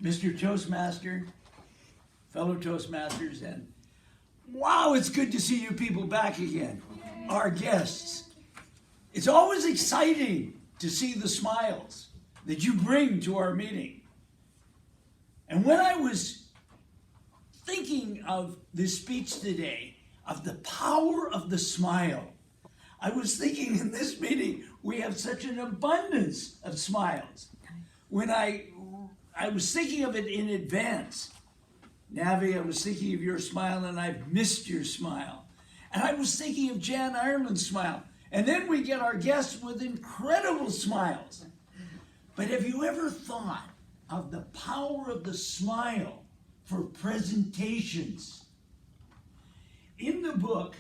Mr. Toastmaster, fellow Toastmasters, and wow, it's good to see you people back again, our guests. It's always exciting to see the smiles that you bring to our meeting. And when I was thinking of this speech today, of the power of the smile, I was thinking in this meeting, we have such an abundance of smiles. When I was thinking of it in advance. Navi, I was thinking of your smile, and I've missed your smile. And I was thinking of Jan Ireland's smile. And then we get our guests with incredible smiles. But have you ever thought of the power of the smile for presentations? In the book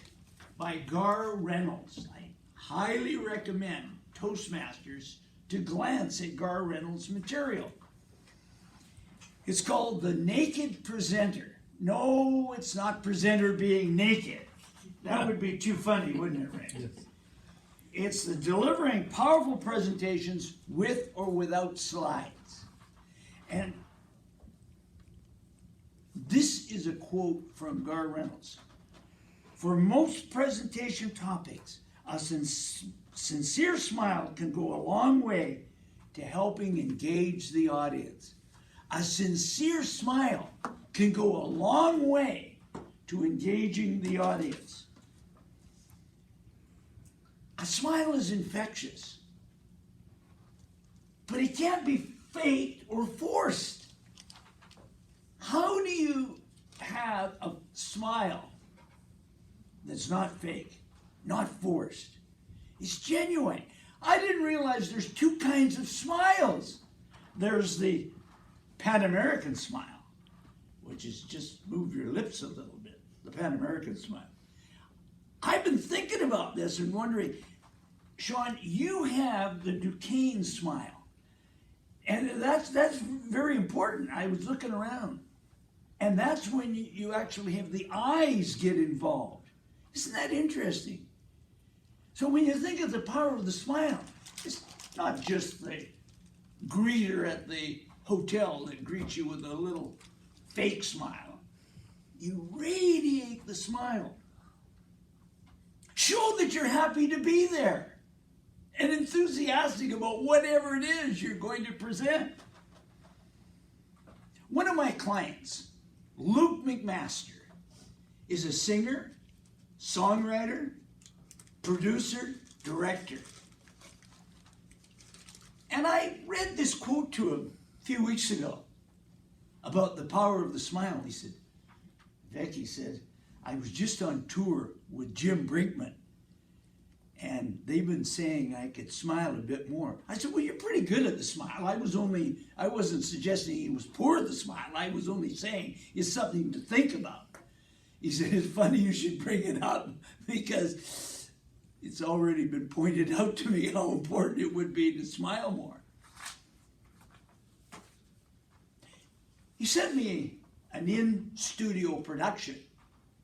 by Gar Reynolds, I highly recommend Toastmasters to glance at Gar Reynolds' material. It's called The Naked Presenter. No, it's not presenter being naked. That would be too funny, wouldn't it, Ray? Yes. It's the delivering powerful presentations with or without slides. And this is a quote from Gar Reynolds. For most presentation topics, a sincere smile can go a long way to helping engage the audience. A sincere smile can go a long way to engaging the audience. A smile is infectious, but it can't be faked or forced. How do you have a smile that's not fake, not forced? It's genuine. I didn't realize there's two kinds of smiles. There's the Pan American smile, which is just move your lips a little bit, the Pan American smile. I've been thinking about this and wondering, Sean, you have the Duquesne smile. And that's very important. I was looking around. And that's when you actually have the eyes get involved. Isn't that interesting? So when you think of the power of the smile, it's not just the greeter at the hotel that greets you with a little fake smile. You radiate the smile. Show that you're happy to be there and enthusiastic about whatever it is you're going to present. One of my clients, Luke McMasters, is a singer, songwriter, producer, director. And I read this quote to him a few weeks ago about the power of the smile. He said, Vic, he said, I was just on tour with Jim Brinkman, and they've been saying I could smile a bit more. I said, well, you're pretty good at the smile. I wasn't suggesting he was poor at the smile. I was only saying it's something to think about. He said, it's funny you should bring it up because it's already been pointed out to me how important it would be to smile more. He sent me an in-studio production,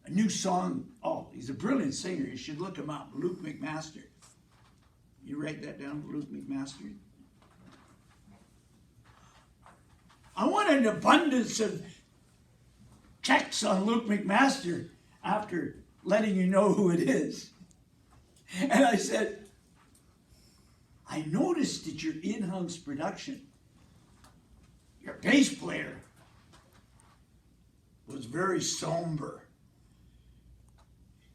a new song. Oh, he's a brilliant singer. You should look him up, Luke McMasters. You write that down, Luke McMasters? I want an abundance of checks on Luke McMasters after letting you know who it is. And I said, I noticed at your in-house production, your bass player was very somber.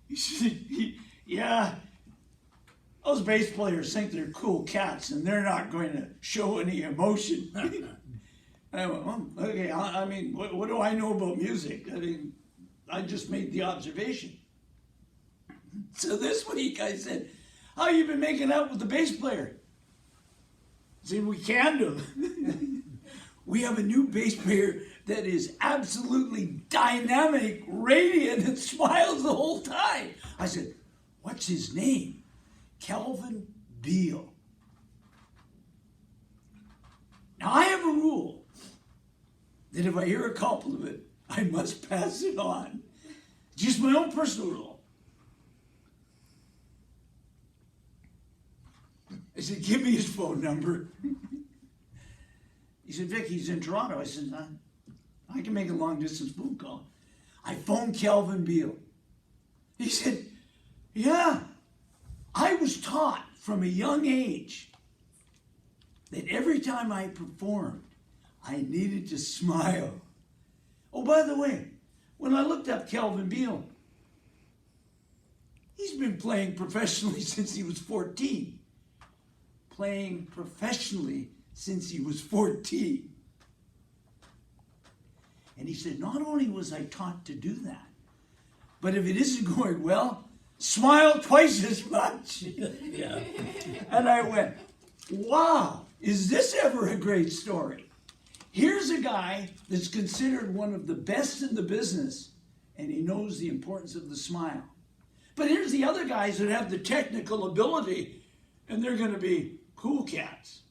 He said, yeah, those bass players think they're cool cats and they're not going to show any emotion. I went, well, okay, I mean, what do I know about music? I mean, I just made the observation. So this week I said, how you been making out with the bass player? I said, we canned him. We have a new bass player that is absolutely dynamic, radiant, and smiles the whole time. I said, what's his name? Kelvin Beal. Now I have a rule that if I hear a compliment, I must pass it on. Just my own personal rule. I said, give me his phone number. He said, Vic, he's in Toronto. I said, I can make a long-distance phone call. I phoned Kelvin Beal. He said, yeah, I was taught from a young age that every time I performed, I needed to smile. Oh, by the way, when I looked up Kelvin Beal, he's been playing professionally since he was 14. Playing professionally since he was 14. And he said, not only was I taught to do that, but if it isn't going well, smile twice as much. Yeah. And I went, wow, is this ever a great story? Here's a guy that's considered one of the best in the business, and he knows the importance of the smile. But here's the other guys that have the technical ability, and they're going to be cool cats.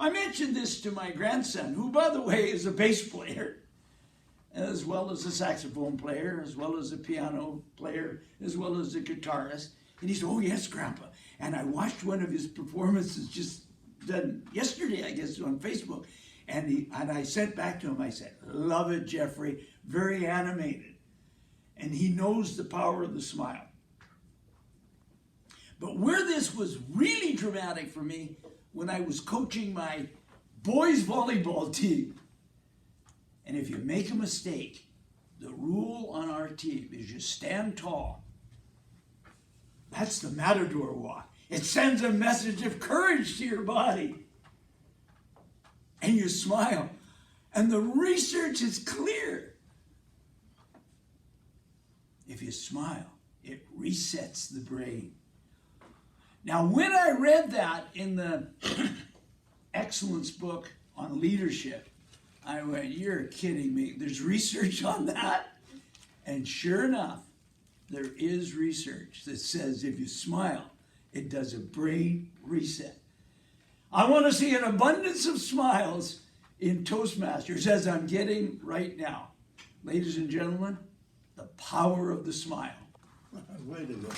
I mentioned this to my grandson, who, by the way, is a bass player, as well as a saxophone player, as well as a piano player, as well as a guitarist. And he said, oh, yes, Grandpa. And I watched one of his performances just done yesterday, I guess, on Facebook. And I sent back to him, I said, love it, Geoffrey, very animated. And he knows the power of the smile. But where this was really dramatic for me, when I was coaching my boys volleyball team. And if you make a mistake, the rule on our team is you stand tall. That's the Matador walk. It sends a message of courage to your body. And you smile. And the research is clear. If you smile, it resets the brain. Now, when I read that in the Excellence book on leadership, I went, you're kidding me. There's research on that? And sure enough, there is research that says if you smile, it does a brain reset. I want to see an abundance of smiles in Toastmasters, as I'm getting right now. Ladies and gentlemen, the power of the smile. Way to go.